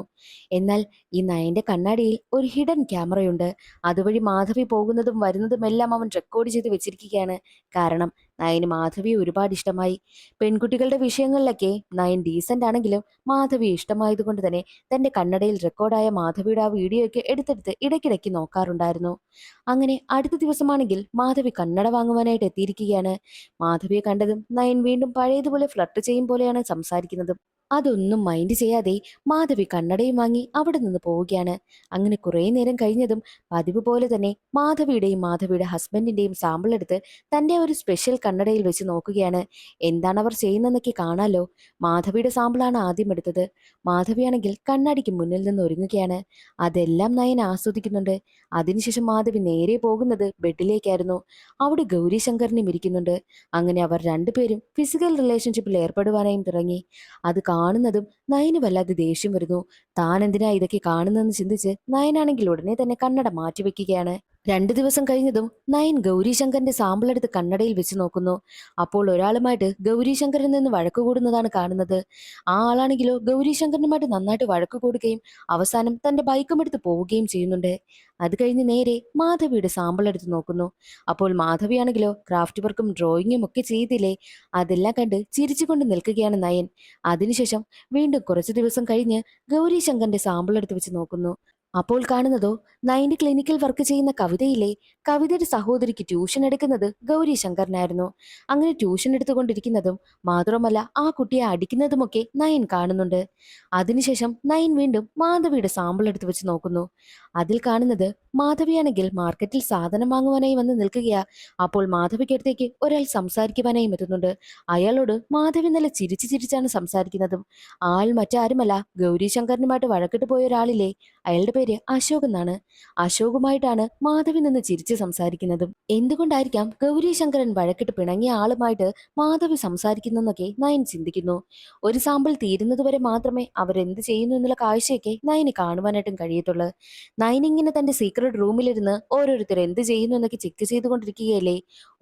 എന്നാൽ ഈ നയന്റെ കണ്ണാടിയിൽ ഒരു ഹിഡൻ ക്യാമറയുണ്ട്. അതുവഴി മാധവി പോകുന്നതും വരുന്നതും എല്ലാം അവൻ റെക്കോർഡ് ചെയ്ത് വെച്ചിരിക്കുകയാണ്. കാരണം നയന് മാധവിയെ ഒരുപാട് ഇഷ്ടമായി. പെൺകുട്ടികളുടെ വിഷയങ്ങളിലൊക്കെ നയൻ ഡീസന്റ് ആണെങ്കിലും മാധവിയെ ഇഷ്ടമായതുകൊണ്ട് തന്നെ തന്റെ കണ്ണടയിൽ റെക്കോർഡായ മാധവിയുടെ ആ വീഡിയോ ഒക്കെ എടുത്തെടുത്ത് ഇടയ്ക്കിടയ്ക്ക് നോക്കാറുണ്ടായിരുന്നു. അങ്ങനെ അടുത്ത ദിവസമാണെങ്കിൽ മാധവി കണ്ണട വാങ്ങുവാനായിട്ട് എത്തിയിരിക്കുകയാണ്. മാധവിയെ കണ്ടതും നയൻ വീണ്ടും പഴയതുപോലെ ഫ്ലർട്ട് ചെയ്യും പോലെയാണ് സംസാരിക്കുന്നതും. അതൊന്നും മൈൻഡ് ചെയ്യാതെ മാധവി കണ്ണടയും വാങ്ങി അവിടെ നിന്ന് പോവുകയാണ്. അങ്ങനെ കുറേ നേരം കഴിഞ്ഞതും പതിവ് പോലെ തന്നെ മാധവിയുടെയും മാധവിയുടെ ഹസ്ബൻഡിന്റെയും സാമ്പിൾ എടുത്ത് തന്റെ ഒരു സ്പെഷ്യൽ കണ്ണടയിൽ വെച്ച് നോക്കുകയാണ്. എന്താണ് അവർ ചെയ്യുന്നതെന്നൊക്കെ കാണാലോ. മാധവിയുടെ സാമ്പിളാണ് ആദ്യം എടുത്തത്. മാധവിയാണെങ്കിൽ കണ്ണാടിക്ക് മുന്നിൽ നിന്ന് ഒരുങ്ങുകയാണ്. അതെല്ലാം നയൻ ആസ്വദിക്കുന്നുണ്ട്. അതിനുശേഷം മാധവി നേരെ പോകുന്നത് ബെഡിലേക്കായിരുന്നു. അവിടെ ഗൗരീശങ്കറിനും ഇരിക്കുന്നുണ്ട്. അങ്ങനെ അവർ രണ്ടുപേരും ഫിസിക്കൽ റിലേഷൻഷിപ്പിൽ ഏർപ്പെടുവാനായും തുടങ്ങി. അത് കാണുന്നതും നയന് വല്ലാതെ ദേഷ്യം വരുന്നു. താൻ എന്തിനാ ഇതൊക്കെ കാണുന്നതെന്ന് ചിന്തിച്ച് നയനാണെങ്കിൽ ഉടനെ തന്നെ കണ്ണട മാറ്റിവെക്കുകയാണ്. 2 ദിവസം കഴിഞ്ഞതും നയൻ ഗൗരീശങ്കറിന്റെ സാമ്പിൾ എടുത്ത് കണ്ണടയിൽ വെച്ച് നോക്കുന്നു. അപ്പോൾ ഒരാളുമായിട്ട് ഗൗരീശങ്കറിൽ നിന്ന് വഴക്ക് കൂടുന്നതാണ് കാണുന്നത്. ആ ആളാണെങ്കിലോ ഗൗരീശങ്കറിനുമായിട്ട് നന്നായിട്ട് വഴക്ക് കൂടുകയും അവസാനം തന്റെ ബൈക്കും എടുത്ത് പോവുകയും ചെയ്യുന്നുണ്ട്. അത് കഴിഞ്ഞ് നേരെ മാധവിയുടെ സാമ്പിൾ എടുത്ത് നോക്കുന്നു. അപ്പോൾ മാധവിയാണെങ്കിലോ ക്രാഫ്റ്റ് വർക്കും ഡ്രോയിങ്ങും ഒക്കെ ചെയ്തില്ലേ, അതെല്ലാം കണ്ട് ചിരിച്ചുകൊണ്ട് നിൽക്കുകയാണ് നയൻ. അതിനുശേഷം വീണ്ടും കുറച്ചു ദിവസം കഴിഞ്ഞ് ഗൗരീശങ്കറിന്റെ സാമ്പിൾ എടുത്ത് വെച്ച് നോക്കുന്നു. അപ്പോൾ കാണുന്നതോ നയന്റെ ക്ലിനിക്കിൽ വർക്ക് ചെയ്യുന്ന കവിതയിലെ കവിതയുടെ സഹോദരിക്ക് ട്യൂഷൻ എടുക്കുന്നത് ഗൗരി ശങ്കറിനായിരുന്നു. അങ്ങനെ ട്യൂഷൻ എടുത്തുകൊണ്ടിരിക്കുന്നതും മാത്രമല്ല ആ കുട്ടിയെ അടിക്കുന്നതുമൊക്കെ നയൻ കാണുന്നുണ്ട്. അതിനുശേഷം നയൻ വീണ്ടും മാധവിയുടെ സാമ്പിൾ എടുത്ത് വെച്ച് നോക്കുന്നു. അതിൽ കാണുന്നത് മാധവിയാണെങ്കിൽ മാർക്കറ്റിൽ സാധനം വാങ്ങുവാനായി വന്ന് നിൽക്കുകയാ. അപ്പോൾ മാധവിക്കടുത്തേക്ക് ഒരാൾ സംസാരിക്കുവാനായും എത്തുന്നുണ്ട്. അയാളോട് മാധവി നല്ല ചിരിച്ചു ചിരിച്ചാണ് സംസാരിക്കുന്നതും. ആൾ മറ്റാരുമല്ല ഗൗരീശങ്കറിനുമായിട്ട് വഴക്കിട്ട് പോയ ഒരാളില്ലേ, അയാളുടെ പേര് അശോക് എന്നാണ്. അശോകുമായിട്ടാണ് മാധവി നിന്ന് ചിരിച്ച് സംസാരിക്കുന്നതും. എന്തുകൊണ്ടായിരിക്കാം ഗൗരീശങ്കരൻ വഴക്കിട്ട് പിണങ്ങിയ ആളുമായിട്ട് മാധവി സംസാരിക്കുന്നതെന്നൊക്കെ നയൻ ചിന്തിക്കുന്നു. ഒരു സാമ്പിൾ തീരുന്നതുവരെ മാത്രമേ അവരെന്ത് ചെയ്യുന്നു എന്നുള്ള കാഴ്ചയൊക്കെ നയന് കാണുവാനായിട്ടും കഴിയത്തുള്ളൂ. നയൻ ഇങ്ങനെ തന്റെ സീക്രട്ട് റൂമിലിരുന്ന് ഓരോരുത്തർ എന്ത് ചെയ്യുന്നു എന്നൊക്കെ ചെക്ക് ചെയ്തുകൊണ്ടിരിക്കുകയല്ലേ.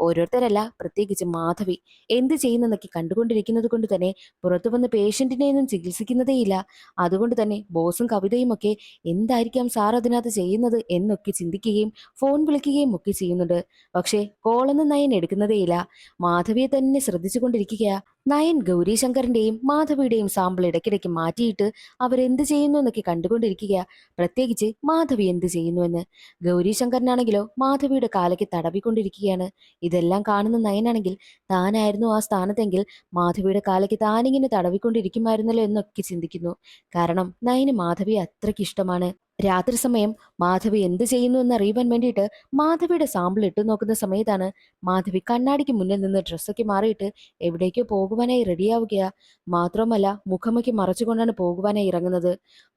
ഓരോരുത്തരല്ല, പ്രത്യേകിച്ച് മാധവി എന്ത് ചെയ്യുന്നെന്നൊക്കെ കണ്ടുകൊണ്ടിരിക്കുന്നത് കൊണ്ട് തന്നെ പുറത്തു വന്ന് പേഷ്യന്റിനെയൊന്നും ചികിത്സിക്കുന്നതേയില്ല. അതുകൊണ്ട് തന്നെ ബോസും കവിതയും ഒക്കെ എന്തായിരിക്കാം സാർ അതിനകത്ത് ചെയ്യുന്നത് എന്നൊക്കെ ചിന്തിക്കുകയും ഫോൺ വിളിക്കുകയും ഒക്കെ ചെയ്യുന്നുണ്ട്. പക്ഷേ കോളൊന്നും നയൻ എടുക്കുന്നതേയില്ല. മാധവിയെ തന്നെ ശ്രദ്ധിച്ചുകൊണ്ടിരിക്കുക. നയൻ ഗൗരീശങ്കറിന്റെയും മാധവിയുടെയും സാമ്പിൾ ഇടയ്ക്കിടയ്ക്ക് മാറ്റിയിട്ട് അവരെന്ത് ചെയ്യുന്നു എന്നൊക്കെ കണ്ടുകൊണ്ടിരിക്കുക. പ്രത്യേകിച്ച് മാധവി എന്ത് ചെയ്യുന്നുവെന്ന്. ഗൗരീശങ്കറിനാണെങ്കിലോ മാധവിയുടെ കാലയ്ക്ക് തടവിക്കൊണ്ടിരിക്കുകയാണ്. ഇതെല്ലാം കാണുന്ന നയനാണെങ്കിൽ താനായിരുന്നു ആ സ്ഥാനത്തെങ്കിൽ മാധവിയുടെ കാലയ്ക്ക് താനിങ്ങനെ തടവിക്കൊണ്ടിരിക്കുമായിരുന്നല്ലോ എന്നൊക്കെ ചിന്തിക്കുന്നു. കാരണം നയന് മാധവിയെ അത്രയ്ക്ക് ഇഷ്ടമാണ്. രാത്രി സമയം മാധവി എന്ത് ചെയ്യുന്നു എന്നറിയുവാൻ വേണ്ടിയിട്ട് മാധവിയുടെ സാമ്പിൾ ഇട്ടു നോക്കുന്ന സമയത്താണ് മാധവി കണ്ണാടിക്ക് മുന്നിൽ നിന്ന് ഡ്രസ്സൊക്കെ മാറിയിട്ട് എവിടേക്കോ പോകുവാനായി റെഡിയാവുകയാ. മാത്രമല്ല മുഖമൊക്കെ മറച്ചുകൊണ്ടാണ് പോകുവാനായി ഇറങ്ങുന്നത്.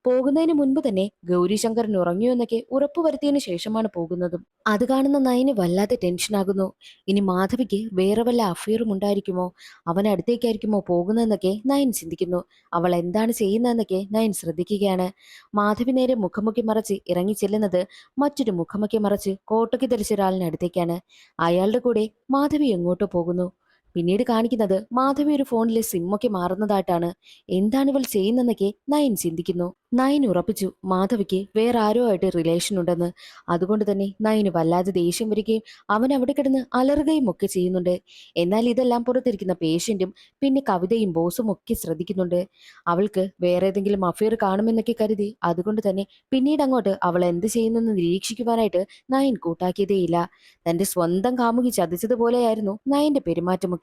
പോകുന്നതിന് മുൻപ് തന്നെ ഗൗരീശങ്കരൻ ഉറങ്ങിയോ എന്നൊക്കെ ഉറപ്പുവരുത്തിയതിനു ശേഷമാണ് പോകുന്നതും. അത് കാണുന്ന നയന് വല്ലാതെ ടെൻഷനാകുന്നു. ഇനി മാധവിക്ക് വേറെ വല്ല അഫയറും ഉണ്ടായിരിക്കുമോ, അവൻ അടുത്തേക്കായിരിക്കുമോ പോകുന്നതെന്നൊക്കെ നയൻ ചിന്തിക്കുന്നു. അവൾ എന്താണ് ചെയ്യുന്നതെന്നൊക്കെ നയൻ ശ്രദ്ധിക്കുകയാണ്. മാധവി നേരെ മുഖമൊക്കെ മറച്ച് ഇറങ്ങി ചെല്ലുന്നത് മറ്റൊരു മുഖമൊക്കെ മറച്ച് കോട്ടൊക്കെ ധരിച്ച ഒരാളിന് അടുത്തേക്കാണ്. അയാളുടെ കൂടെ മാധവി എങ്ങോട്ടോ പോകുന്നു. പിന്നീട് കാണിക്കുന്നത് മാധവി ഒരു ഫോണിലെ സിമ്മൊക്കെ മാറുന്നതായിട്ടാണ്. എന്താണ് ഇവൾ ചെയ്യുന്നതെന്നൊക്കെ നയൻ ചിന്തിക്കുന്നു. നയൻ ഉറപ്പിച്ചു മാധവിക്ക് വേറെ ആരോ ആയിട്ട് റിലേഷൻ ഉണ്ടെന്ന്. അതുകൊണ്ട് തന്നെ നയന് വല്ലാതെ ദേഷ്യം വരികയും അവൻ അവിടെ കിടന്ന് അലറുകയും ഒക്കെ ചെയ്യുന്നുണ്ട്. എന്നാൽ ഇതെല്ലാം പുറത്തിരിക്കുന്ന പേഷ്യന്റും പിന്നെ കവിതയും ബോസും ഒക്കെ ശ്രദ്ധിക്കുന്നുണ്ട്. അവൾക്ക് വേറെ ഏതെങ്കിലും അഫയർ കാണുമെന്നൊക്കെ കരുതി അതുകൊണ്ട് തന്നെ പിന്നീട് അങ്ങോട്ട് അവൾ എന്ത് ചെയ്യുന്നെന്ന് നിരീക്ഷിക്കുവാനായിട്ട് നയൻ കൂട്ടാക്കിയതേയില്ല. തന്റെ സ്വന്തം കാമുകി ചതിച്ചതുപോലെയായിരുന്നു നയന്റെ പെരുമാറ്റമൊക്കെ.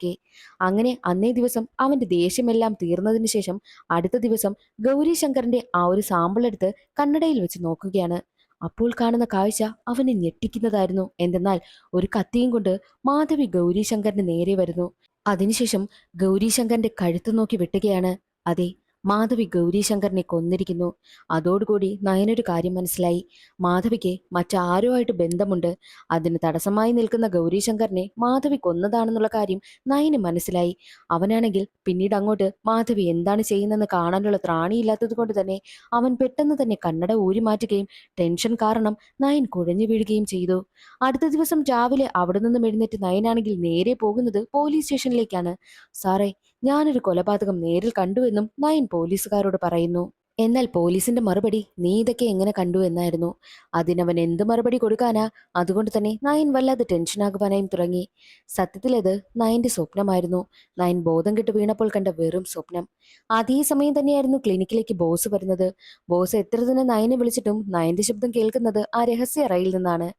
അങ്ങനെ അന്നേ ദിവസം അവന്റെ ദേഷ്യമെല്ലാം തീർന്നതിന് ശേഷം അടുത്ത ദിവസം ഗൗരീശങ്കറിന്റെ ആ ഒരു സാമ്പിൾ എടുത്ത് കണ്ണടയിൽ വെച്ച് നോക്കുകയാണ്. അപ്പോൾ കാണുന്ന കാഴ്ച അവനെ ഞെട്ടിക്കുന്നതായിരുന്നു. എന്തെന്നാൽ ഒരു കത്തിയും കൊണ്ട് മാധവി ഗൗരീശങ്കറിന് നേരെ വരുന്നു. അതിനുശേഷം ഗൗരീശങ്കറിന്റെ കഴുത്ത് നോക്കി വെട്ടുകയാണ്. അതെ, മാധവി ഗൗരീശങ്കറിനെ കൊന്നിരിക്കുന്നു. അതോടുകൂടി നയനൊരു കാര്യം മനസ്സിലായി. മാധവിക്ക് മറ്റാരോ ആയിട്ട് ബന്ധമുണ്ട്. അതിന് തടസ്സമായി നിൽക്കുന്ന ഗൗരീശങ്കറിനെ മാധവി കൊന്നതാണെന്നുള്ള കാര്യം നയന് മനസ്സിലായി. അവനാണെങ്കിൽ പിന്നീട് അങ്ങോട്ട് മാധവി എന്താണ് ചെയ്യുന്നതെന്ന് കാണാനുള്ള ത്രാണിയില്ലാത്തത് കൊണ്ട് തന്നെ അവൻ പെട്ടെന്ന് തന്നെ കണ്ണട ഊരി മാറ്റുകയും ടെൻഷൻ കാരണം നയൻ കുഴഞ്ഞു വീഴുകയും ചെയ്തു. അടുത്ത ദിവസം രാവിലെ അവിടെ നിന്നും എഴുന്നേറ്റ് നയനാണെങ്കിൽ നേരെ പോകുന്നത് പോലീസ് സ്റ്റേഷനിലേക്കാണ്. സാറേ, ഞാനൊരു കൊലപാതകം നേരിൽ കണ്ടുവെന്നും നയൻ പോലീസുകാരോട് പറയുന്നു. എന്നാൽ പോലീസിന്റെ മറുപടി നീ ഇതൊക്കെ എങ്ങനെ കണ്ടു എന്നായിരുന്നു. അതിനവൻ എന്ത് മറുപടി കൊടുക്കാനാ. അതുകൊണ്ട് തന്നെ നയൻ വല്ലാതെ ടെൻഷനാകുവാനായും തുടങ്ങി. സത്യത്തിൽ അത് നയന്റെ സ്വപ്നമായിരുന്നു. നയൻ ബോധം കെട്ട് വീണപ്പോൾ കണ്ട വെറും സ്വപ്നം. അതേ സമയം തന്നെയായിരുന്നു ക്ലിനിക്കിലേക്ക് ബോസ് വരുന്നത്. ബോസ് എത്ര തന്നെ നയനെ വിളിച്ചിട്ടും നയന്റെ ശബ്ദം കേൾക്കുന്നത് ആ രഹസ്യ അറയിൽ നിന്നാണ്.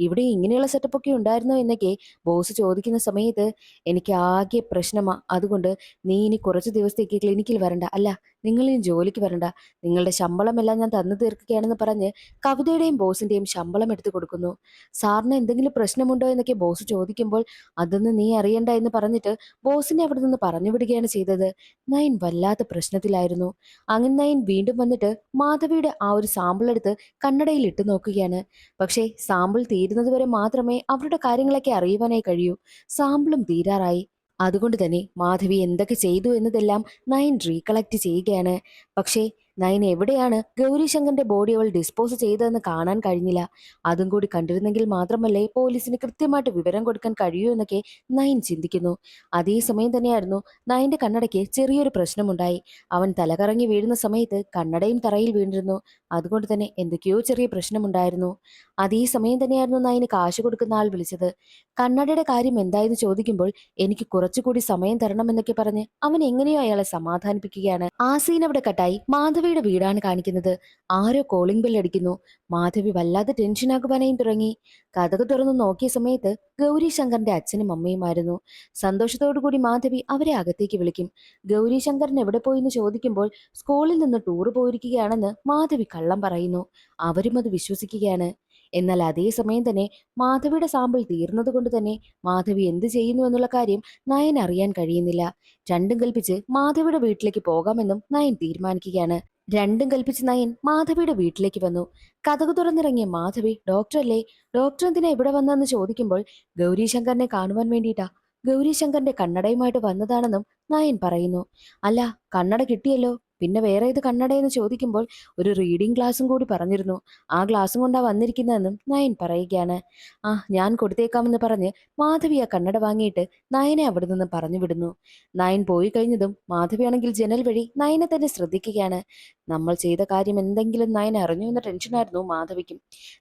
ഇവിടെ ഇങ്ങനെയുള്ള സെറ്റപ്പ് ഒക്കെ ഉണ്ടായിരുന്നോ എന്നൊക്കെ ബോസ് ചോദിക്കുന്ന സമയത്ത് എനിക്ക് ആകെ പ്രശ്നമാ. അതുകൊണ്ട് നീ ഇനി കുറച്ച് ദിവസത്തേക്ക് ക്ലിനിക്കിൽ വരണ്ട, അല്ല നിങ്ങൾ ഇനി ജോലിക്ക് വരണ്ട, നിങ്ങളുടെ ശമ്പളമെല്ലാം ഞാൻ തന്നു തീർക്കുകയാണെന്ന് പറഞ്ഞ് കവിതയുടെയും ബോസിന്റെയും ശമ്പളം എടുത്തു കൊടുക്കുന്നു. സാറിന് എന്തെങ്കിലും പ്രശ്നമുണ്ടോ എന്നൊക്കെ ബോസ് ചോദിക്കുമ്പോൾ അതൊന്നും നീ അറിയണ്ട എന്ന് പറഞ്ഞിട്ട് ബോസിനെ അവിടെ നിന്ന് പറഞ്ഞു വിടുകയാണ് ചെയ്തത്. നയൻ വല്ലാത്ത പ്രശ്നത്തിലായിരുന്നു. അങ്ങനെ നയൻ വീണ്ടും വന്നിട്ട് മാധവിയുടെ ആ ഒരു സാമ്പിൾ എടുത്ത് കണ്ണടയിൽ ഇട്ട് നോക്കുകയാണ്. പക്ഷേ സാമ്പിൾ തീരുന്നത് വരെ മാത്രമേ അവരുടെ കാര്യങ്ങളൊക്കെ അറിയുവാനായി കഴിയൂ. സാമ്പിളും തീരാറായി. അതുകൊണ്ട് തന്നെ മാധവി എന്തൊക്കെ ചെയ്തു എന്നതെല്ലാം നയൻ റീകളക്ട് ചെയ്യുകയാണ്. പക്ഷേ നയൻ എവിടെയാണ് ഗൗരീശങ്കറിന്റെ ബോഡി അവൾ ഡിസ്പോസ് ചെയ്തതെന്ന് കാണാൻ കഴിഞ്ഞില്ല. അതും കൂടി കണ്ടിരുന്നെങ്കിൽ മാത്രമല്ലേ പോലീസിന് കൃത്യമായിട്ട് വിവരം കൊടുക്കാൻ കഴിയൂ എന്നൊക്കെ നയൻ ചിന്തിക്കുന്നു. അതേസമയം തന്നെയായിരുന്നു നയന്റെ കണ്ണടയ്ക്ക് ചെറിയൊരു പ്രശ്നമുണ്ടായി. അവൻ തലകറങ്ങി വീഴുന്ന സമയത്ത് കണ്ണടയും തറയിൽ വീണിരുന്നു. അതുകൊണ്ട് തന്നെ എന്തൊക്കെയോ ചെറിയ പ്രശ്നമുണ്ടായിരുന്നു. അതേസമയം തന്നെയായിരുന്നു നയന് കാശ് കൊടുക്കുന്ന ആൾ വിളിച്ചത്. കണ്ണടയുടെ കാര്യം എന്തായെന്ന് ചോദിക്കുമ്പോൾ എനിക്ക് കുറച്ചുകൂടി സമയം തരണമെന്നൊക്കെ പറഞ്ഞ് അവൻ എങ്ങനെയോ അയാളെ സമാധാനിപ്പിക്കുകയാണ്. ആ സീൻ അവിടെ കട്ടായി മാധവിയുടെ വീടാണ് കാണിക്കുന്നത്. ആരോ കോളിംഗ് ബെൽ അടിക്കുന്നു. മാധവി വല്ലാതെ ടെൻഷനാകുവാനായും തുടങ്ങി. കതക് തുറന്നു നോക്കിയ സമയത്ത് ഗൗരി ശങ്കറിന്റെ അച്ഛനും അമ്മയുമായിരുന്നു. സന്തോഷത്തോടു കൂടി മാധവി അവരെ അകത്തേക്ക് വിളിക്കും. ഗൗരി ശങ്കറിന് എവിടെ പോയിന്ന് ചോദിക്കുമ്പോൾ സ്കൂളിൽ നിന്ന് ടൂർ പോയിരിക്കുകയാണെന്ന് മാധവി കള്ളം പറയുന്നു. അവരും അത് വിശ്വസിക്കുകയാണ്. എന്നാൽ അതേസമയം തന്നെ മാധവിയുടെ സാമ്പിൾ തീർന്നത് കൊണ്ട് തന്നെ മാധവി എന്ത് ചെയ്യുന്നു എന്നുള്ള കാര്യം നയൻ അറിയാൻ കഴിയുന്നില്ല. രണ്ടും കൽപ്പിച്ച് മാധവിയുടെ വീട്ടിലേക്ക് പോകാമെന്നും നയൻ തീരുമാനിക്കുകയാണ്. രണ്ടും കൽപ്പിച്ച് നയൻ മാധവിയുടെ വീട്ടിലേക്ക് വന്നു. കതകു തുറന്നിറങ്ങിയ മാധവി ഡോക്ടറല്ലേ, ഡോക്ടർ എന്തിനാ ഇവിടെ വന്നതെന്ന് ചോദിക്കുമ്പോൾ ഗൗരീശങ്കറിനെ കാണുവാൻ വേണ്ടിയിട്ടാ, ഗൗരീശങ്കറിന്റെ കണ്ണടയുമായിട്ട് വന്നതാണെന്നും നയൻ പറയുന്നു. അല്ല, കണ്ണട കിട്ടിയല്ലോ, പിന്നെ വേറെ ഏത് കണ്ണടയെന്ന് ചോദിക്കുമ്പോൾ ഒരു റീഡിംഗ് ക്ലാസ്സും കൂടി പറഞ്ഞിരുന്നു, ആ ക്ലാസ്സും കൊണ്ടാ വന്നിരിക്കുന്നതെന്നും നയൻ പറയുകയാണ്. ആ, ഞാൻ കൊടുത്തേക്കാമെന്ന് പറഞ്ഞ് മാധവി ആ കണ്ണട വാങ്ങിയിട്ട് നയനെ അവിടെ നിന്ന് പറഞ്ഞു വിടുന്നു. നയൻ പോയി കഴിഞ്ഞതും മാധവിയാണെങ്കിൽ ജനൽ വഴി നയനെ തന്നെ ശ്രദ്ധിക്കുകയാണ്. നമ്മൾ ചെയ്ത കാര്യം എന്തെങ്കിലും നയൻ അറിഞ്ഞു എന്ന ടെൻഷനായിരുന്നു മാധവിക്കും.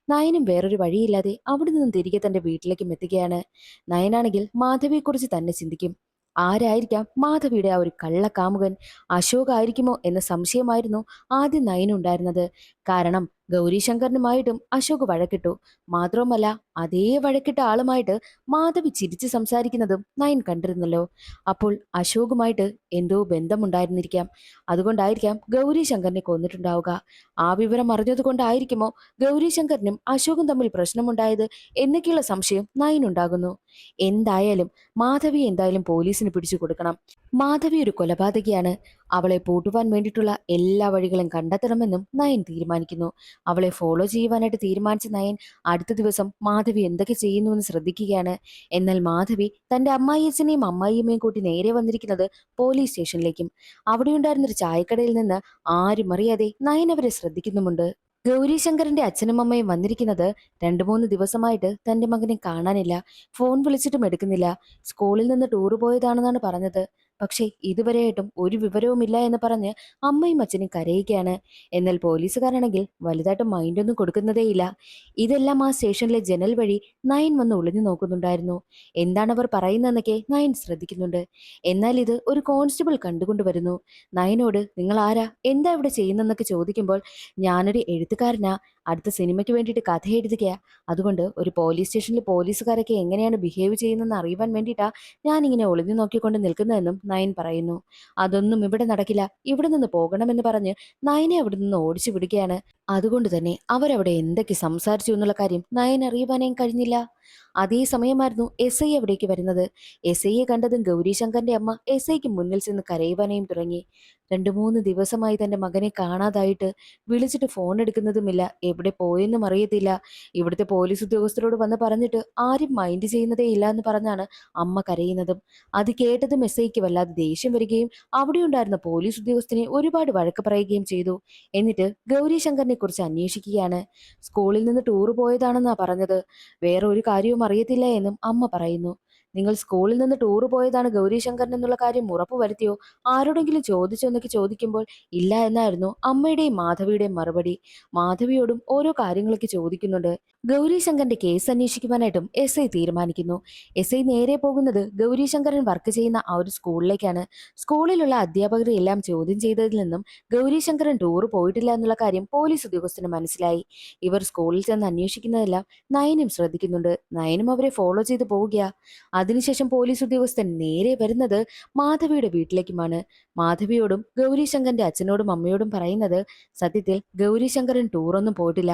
നയനും വേറൊരു വഴിയില്ലാതെ അവിടെ നിന്നും തിരികെ തന്റെ വീട്ടിലേക്കും എത്തുകയാണ്. നയനാണെങ്കിൽ മാധവിയെക്കുറിച്ച് തന്നെ ചിന്തിക്കും. ആരായിരിക്കാം മാധവിയുടെ ആ ഒരു കള്ളക്കാമുകൻ? അശോക് ആയിരിക്കുമോ എന്ന സംശയമായിരുന്നു ആദ്യം നയനുണ്ടായിരുന്നത്. കാരണം ഗൗരീശങ്കറിനുമായിട്ടും അശോക് വഴക്കിട്ടു. മാത്രവുമല്ല, അതേ വഴക്കിട്ട ആളുമായിട്ട് മാധവി ചിരിച്ച് സംസാരിക്കുന്നതും നയൻ കണ്ടിരുന്നല്ലോ. അപ്പോൾ അശോകുമായിട്ട് എന്തോ ബന്ധമുണ്ടായിരുന്നിരിക്കാം. അതുകൊണ്ടായിരിക്കാം ഗൗരീശങ്കറിനെ കൊന്നിട്ടുണ്ടാവുക. ആ വിവരം അറിഞ്ഞതുകൊണ്ടായിരിക്കുമോ ഗൗരീശങ്കറിനും അശോകും തമ്മിൽ പ്രശ്നമുണ്ടായത് എന്നൊക്കെയുള്ള സംശയം നയനുണ്ടാകുന്നു. എന്തായാലും മാധവിയെ എന്തായാലും പോലീസിന് പിടിച്ചു കൊടുക്കണം. മാധവി ഒരു കൊലപാതകിയാണ്. അവളെ പൂട്ടുവാൻ വേണ്ടിയിട്ടുള്ള എല്ലാ വഴികളും കണ്ടെത്തണമെന്നും നയൻ തീരുമാനിക്കുന്നു. അവളെ ഫോളോ ചെയ്യുവാനായിട്ട് തീരുമാനിച്ച നയൻ അടുത്ത ദിവസം മാധവി എന്തൊക്കെ ചെയ്യുന്നുവെന്ന് ശ്രദ്ധിക്കുകയാണ്. എന്നാൽ മാധവി തന്റെ അമ്മായിയച്ഛനെയും അമ്മായിയമ്മയും കൂട്ടി നേരെ വന്നിരിക്കുന്നത് പോലീസ് സ്റ്റേഷനിലേക്കും. അവിടെയുണ്ടായിരുന്നൊരു ചായക്കടയിൽ നിന്ന് ആരും അറിയാതെ നയൻ അവരെ ശ്രദ്ധിക്കുന്നുമുണ്ട്. ഗൗരീശങ്കറിന്റെ അച്ഛനും അമ്മയും വന്നിരിക്കുന്നത് 2-3 ദിവസമായിട്ട് തന്റെ മകനെ കാണാനില്ല. ഫോൺ വിളിച്ചിട്ടും എടുക്കുന്നില്ല. സ്കൂളിൽ നിന്ന് ടൂർ പോയതാണെന്നാണ് പറഞ്ഞത്. പക്ഷേ ഇതുവരെയായിട്ടും ഒരു വിവരവുമില്ല എന്ന് പറഞ്ഞ് അമ്മയും അച്ഛനും കരയുകയാണ്. എന്നാൽ പോലീസുകാരാണെങ്കിൽ വലുതായിട്ട് മൈൻഡൊന്നും കൊടുക്കുന്നതേയില്ല. ഇതെല്ലാം ആ സ്റ്റേഷനിലെ ജനൽ വഴി നയൻ വന്ന് ഒളിഞ്ഞു നോക്കുന്നുണ്ടായിരുന്നു. എന്താണ് അവർ പറയുന്നതെന്നൊക്കെ നയൻ ശ്രദ്ധിക്കുന്നുണ്ട്. എന്നാൽ ഇത് ഒരു കോൺസ്റ്റബിൾ കണ്ടുകൊണ്ട് വരുന്നു. നയനോട് നിങ്ങൾ ആരാ, എന്താ ഇവിടെ ചെയ്യുന്നെന്നൊക്കെ ചോദിക്കുമ്പോൾ, ഞാനൊരു എഴുത്തുകാരനാ, അടുത്ത സിനിമയ്ക്ക് വേണ്ടിയിട്ട് കഥ എഴുതുകയാ. അതുകൊണ്ട് ഒരു പോലീസ് സ്റ്റേഷനിൽ പോലീസുകാരൊക്കെ എങ്ങനെയാണ് ബിഹേവ് ചെയ്യുന്നതെന്ന് അറിയുവാൻ വേണ്ടിയിട്ടാ ഞാനിങ്ങനെ ഒളിഞ്ഞു നോക്കിക്കൊണ്ട് നിൽക്കുന്നതെന്നും നയൻ പറയുന്നു. അതൊന്നും ഇവിടെ നടക്കില്ല, ഇവിടെ നിന്ന് പോകണമെന്ന് പറഞ്ഞ് നയനെ അവിടെ നിന്ന് ഓടിച്ചു വിടുകയാണ്. അതുകൊണ്ട് തന്നെ അവരവിടെ എന്തൊക്കെ സംസാരിച്ചു എന്നുള്ള കാര്യം നയൻ അറിയുവാനേയും കഴിഞ്ഞില്ല. അതേ സമയമായിരുന്നു എസ് ഐ അവിടേക്ക് വരുന്നത്. എസ് ഐയെ കണ്ടതും ഗൗരീശങ്കറിന്റെ അമ്മ എസ് ഐക്ക് മുന്നിൽ ചെന്ന് കരയുവാനേയും തുടങ്ങി. 2-3 ദിവസമായി തന്റെ മകനെ കാണാതായിട്ട്, വിളിച്ചിട്ട് ഫോൺ എടുക്കുന്നതുമില്ല, എവിടെ പോയെന്നും അറിയത്തില്ല. ഇവിടുത്തെ പോലീസ് ഉദ്യോഗസ്ഥരോട് വന്ന് പറഞ്ഞിട്ട് ആരും മൈൻഡ് ചെയ്യുന്നതേ ഇല്ല എന്ന് പറഞ്ഞാണ് അമ്മ കരയുന്നതും. അത് കേട്ടതും എസ് ഐക്ക് വല്ലാതെ ദേഷ്യം വരികയും അവിടെ ഉണ്ടായിരുന്ന പോലീസ് ഉദ്യോഗസ്ഥനെ ഒരുപാട് വഴക്ക് പറയുകയും ചെയ്തു. എന്നിട്ട് ഗൗരീശങ്കറിനെ കുറിച്ച് അന്വേഷിക്കുകയാണ്. സ്കൂളിൽ നിന്ന് ടൂർ പോയതാണെന്നാ പറഞ്ഞത്. വേറെ ഒരു കാര്യവും അറിയത്തില്ല എന്നും അമ്മ പറയുന്നു. നിങ്ങൾ സ്കൂളിൽ നിന്ന് ടൂർ പോയതാണ് ഗൗരീശങ്കറിന് എന്നുള്ള കാര്യം ഉറപ്പു വരുത്തിയോ, ആരോടെങ്കിലും ചോദിച്ചോ എന്നൊക്കെ ചോദിക്കുമ്പോൾ ഇല്ല എന്നായിരുന്നു അമ്മയുടെയും മാധവിയുടെയും മറുപടി. മാധവിയോടും ഓരോ കാര്യങ്ങളൊക്കെ ചോദിക്കുന്നുണ്ട്. ഗൗരീശങ്കറിന്റെ കേസ് അന്വേഷിക്കുവാനായിട്ടും എസ് ഐ തീരുമാനിക്കുന്നു. എസ് ഐ നേരെ പോകുന്നത് ഗൗരീശങ്കരൻ വർക്ക് ചെയ്യുന്ന ആ ഒരു സ്കൂളിലേക്കാണ്. സ്കൂളിലുള്ള അധ്യാപകരെ എല്ലാം ചോദ്യം ചെയ്തതിൽ നിന്നും ഗൗരീശങ്കരൻ ടൂർ പോയിട്ടില്ല എന്നുള്ള കാര്യം പോലീസ് ഉദ്യോഗസ്ഥന് മനസ്സിലായി. ഇവർ സ്കൂളിൽ ചെന്ന് അന്വേഷിക്കുന്നതെല്ലാം നയനും ശ്രദ്ധിക്കുന്നുണ്ട്. നയനും അവരെ ഫോളോ ചെയ്ത് പോവുകയാ. അതിനുശേഷം പോലീസ് ഉദ്യോഗസ്ഥൻ നേരെ വരുന്നത് മാധവിയുടെ വീട്ടിലേക്കുമാണ്. മാധവിയോടും ഗൗരീശങ്കറിന്റെ അച്ഛനോടും അമ്മയോടും പറയുന്നത്, സത്യത്തിൽ ഗൗരീശങ്കരൻ ടൂറൊന്നും പോയിട്ടില്ല,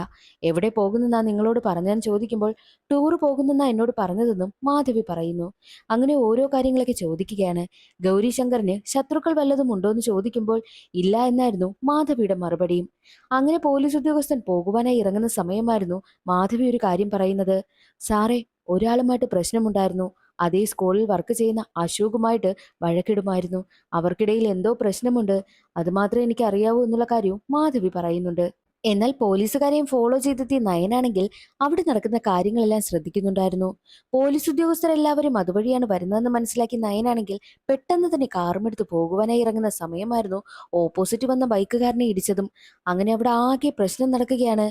എവിടെ പോകുന്നെന്നാ നിങ്ങളോട് പറഞ്ഞെന്ന് ചോദിക്കുമ്പോൾ, ടൂർ പോകുന്നെന്നാ എന്നോട് പറഞ്ഞതെന്നും മാധവി പറയുന്നു. അങ്ങനെ ഓരോ കാര്യങ്ങളൊക്കെ ചോദിക്കുകയാണ്. ഗൗരീശങ്കറിന് ശത്രുക്കൾ വല്ലതും ഉണ്ടോ എന്ന് ചോദിക്കുമ്പോൾ ഇല്ല എന്നായിരുന്നു മാധവിയുടെ മറുപടിയും. അങ്ങനെ പോലീസ് ഉദ്യോഗസ്ഥൻ പോകുവാനായി ഇറങ്ങുന്ന സമയമായിരുന്നു മാധവി ഒരു കാര്യം പറയുന്നത്. സാറേ, ഒരാളുമായിട്ട് പ്രശ്നമുണ്ടായിരുന്നു. അതേ സ്കൂളിൽ വർക്ക് ചെയ്യുന്ന അശോകുമായിട്ട് വഴക്കിടുമായിരുന്നു. അവർക്കിടയിൽ എന്തോ പ്രശ്നമുണ്ട്. അത് മാത്രമേ എനിക്ക് അറിയാവൂ എന്നുള്ള കാര്യവും മാധവി പറയുന്നുണ്ട്. എന്നാൽ പോലീസുകാരെയും ഫോളോ ചെയ്തെത്തിയ നയനാണെങ്കിൽ അവിടെ നടക്കുന്ന കാര്യങ്ങളെല്ലാം ശ്രദ്ധിക്കുന്നുണ്ടായിരുന്നു. പോലീസ് ഉദ്യോഗസ്ഥരെല്ലാവരും അതുവഴിയാണ് വരുന്നതെന്ന് മനസ്സിലാക്കി നയനാണെങ്കിൽ പെട്ടെന്ന് തന്നെ കാറുമെടുത്ത് പോകുവാനായി ഇറങ്ങുന്ന സമയമായിരുന്നു ഓപ്പോസിറ്റ് വന്ന ബൈക്കുകാരനെ ഇടിച്ചതും. അങ്ങനെ അവിടെ ആകെ പ്രശ്നം നടക്കുകയാണ്.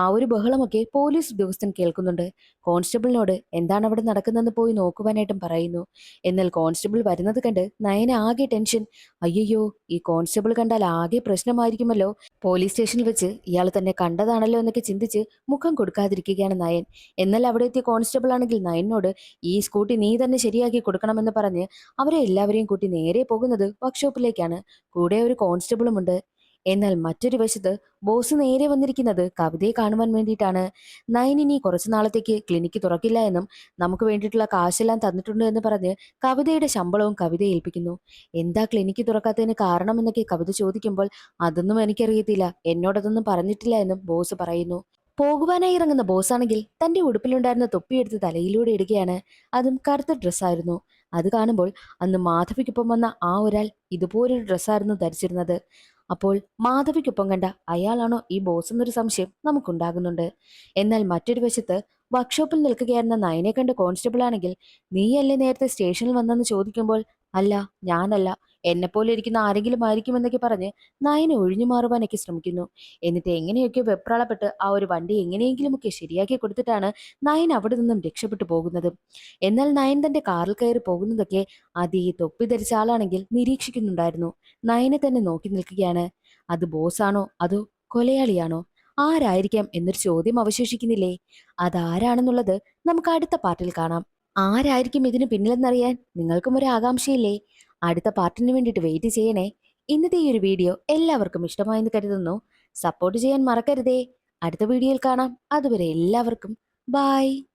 ആ ഒരു ബഹളമൊക്കെ പോലീസ് ഉദ്യോഗസ്ഥൻ കേൾക്കുന്നുണ്ട്. കോൺസ്റ്റബിളിനോട് എന്താണ് അവിടെ നടക്കുന്നതെന്ന് പോയി നോക്കുവാനായിട്ടും പറയുന്നു. എന്നാൽ കോൺസ്റ്റബിൾ വരുന്നത് കണ്ട് നയന ആകെ ടെൻഷൻ. അയ്യോ, ഈ കോൺസ്റ്റബിൾ കണ്ടാൽ ആകെ പ്രശ്നമായിരിക്കുമല്ലോ. പോലീസ് സ്റ്റേഷനിൽ വെച്ച് ഇയാൾ തന്നെ കണ്ടതാണല്ലോ എന്നൊക്കെ ചിന്തിച്ച് മുഖം കൊടുക്കാതിരിക്കുകയാണ് നയൻ. എന്നാൽ അവിടെ എത്തിയ കോൺസ്റ്റബിൾ ആണെങ്കിൽ നയനോട് ഈ സ്കൂട്ടി നീ തന്നെ ശരിയാക്കി കൊടുക്കണമെന്ന് പറഞ്ഞ് അവരെ എല്ലാവരെയും കൂട്ടി നേരെ പോകുന്നത് വർക്ക്ഷോപ്പിലേക്കാണ്. കൂടെ ഒരു കോൺസ്റ്റബിളും ഉണ്ട്. എന്നാൽ മറ്റൊരു വശത്ത് ബോസ് നേരെ വന്നിരിക്കുന്നത് കവിതയെ കാണുവാൻ വേണ്ടിയിട്ടാണ്. നയൻ ഇനി കുറച്ചു നാളത്തേക്ക് ക്ലിനിക്ക് തുറക്കില്ല എന്നും നമുക്ക് വേണ്ടിയിട്ടുള്ള കാശെല്ലാം തന്നിട്ടുണ്ട് എന്ന് പറഞ്ഞ് കവിതയുടെ ശമ്പളവും കവിത ഏൽപ്പിക്കുന്നു. എന്താ ക്ലിനിക്ക് തുറക്കാത്തതിന് കാരണമെന്നൊക്കെ കവിത ചോദിക്കുമ്പോൾ അതൊന്നും എനിക്കറിയത്തില്ല, എന്നോടതൊന്നും പറഞ്ഞിട്ടില്ല എന്നും ബോസ് പറയുന്നു. പോകുവാനായി ഇറങ്ങുന്ന ബോസാണെങ്കിൽ തന്റെ ഉടുപ്പിലുണ്ടായിരുന്ന തൊപ്പിയെടുത്ത് തലയിലൂടെ ഇടുകയാണ്. അതും കറുത്ത ഡ്രസ്സായിരുന്നു. അത് കാണുമ്പോൾ അന്ന് മാധവിക്കൊപ്പം വന്ന ആ ഒരാൾ ഇതുപോലൊരു ഡ്രസ്സായിരുന്നു ധരിച്ചിരുന്നത്. അപ്പോൾ മാധവിക്കൊപ്പം കണ്ട അയാളാണോ ഈ ബോസ് എന്നൊരു സംശയം നമുക്കുണ്ടാകുന്നുണ്ട്. എന്നാൽ മറ്റൊരു വശത്ത് വർക്ക്ഷോപ്പിൽ നിൽക്കുകയായിരുന്ന നയനെ കണ്ട കോൺസ്റ്റബിൾ ആണെങ്കിൽ നീയല്ലേ നേരത്തെ സ്റ്റേഷനിൽ വന്നെന്ന് ചോദിക്കുമ്പോൾ അല്ല, ഞാനല്ല, എന്നെപ്പോലെ ഇരിക്കുന്ന ആരെങ്കിലും ആയിരിക്കുമെന്നൊക്കെ പറഞ്ഞ് നയന ഒഴിഞ്ഞു മാറുവാനൊക്കെ ശ്രമിക്കുന്നു. എന്നിട്ട് എങ്ങനെയൊക്കെ വെപ്രാളപ്പെട്ട് ആ ഒരു വണ്ടി എങ്ങനെയെങ്കിലുമൊക്കെ ശരിയാക്കി കൊടുത്തിട്ടാണ് നയൻ അവിടെ നിന്നും രക്ഷപ്പെട്ടു പോകുന്നത്. എന്നാൽ നയൻ തന്റെ കാറിൽ കയറി പോകുന്നതൊക്കെ അതേ തൊപ്പി ധരിച്ച ആളാണെങ്കിൽ നിരീക്ഷിക്കുന്നുണ്ടായിരുന്നു. നയനെ തന്നെ നോക്കി നിൽക്കുകയാണ്. അത് ബോസാണോ അതോ കൊലയാളിയാണോ? ആരായിരിക്കാം എന്നൊരു ചോദ്യം അവശേഷിക്കുന്നില്ലേ? അതാരാണെന്നുള്ളത് നമുക്ക് അടുത്ത പാർട്ടിൽ കാണാം. ആരായിരിക്കും ഇതിന് പിന്നിലെന്നറിയാൻ നിങ്ങൾക്കും ഒരു ആകാംക്ഷയില്ലേ? അടുത്ത പാർട്ടിന് വേണ്ടിയിട്ട് വെയിറ്റ് ചെയ്യണേ. ഇന്നത്തെ ഈ ഒരു വീഡിയോ എല്ലാവർക്കും ഇഷ്ടമായെന്ന് കരുതുന്നു. സപ്പോർട്ട് ചെയ്യാൻ മറക്കരുതേ. അടുത്ത വീഡിയോയിൽ കാണാം. അതുവരെ എല്ലാവർക്കും ബൈ.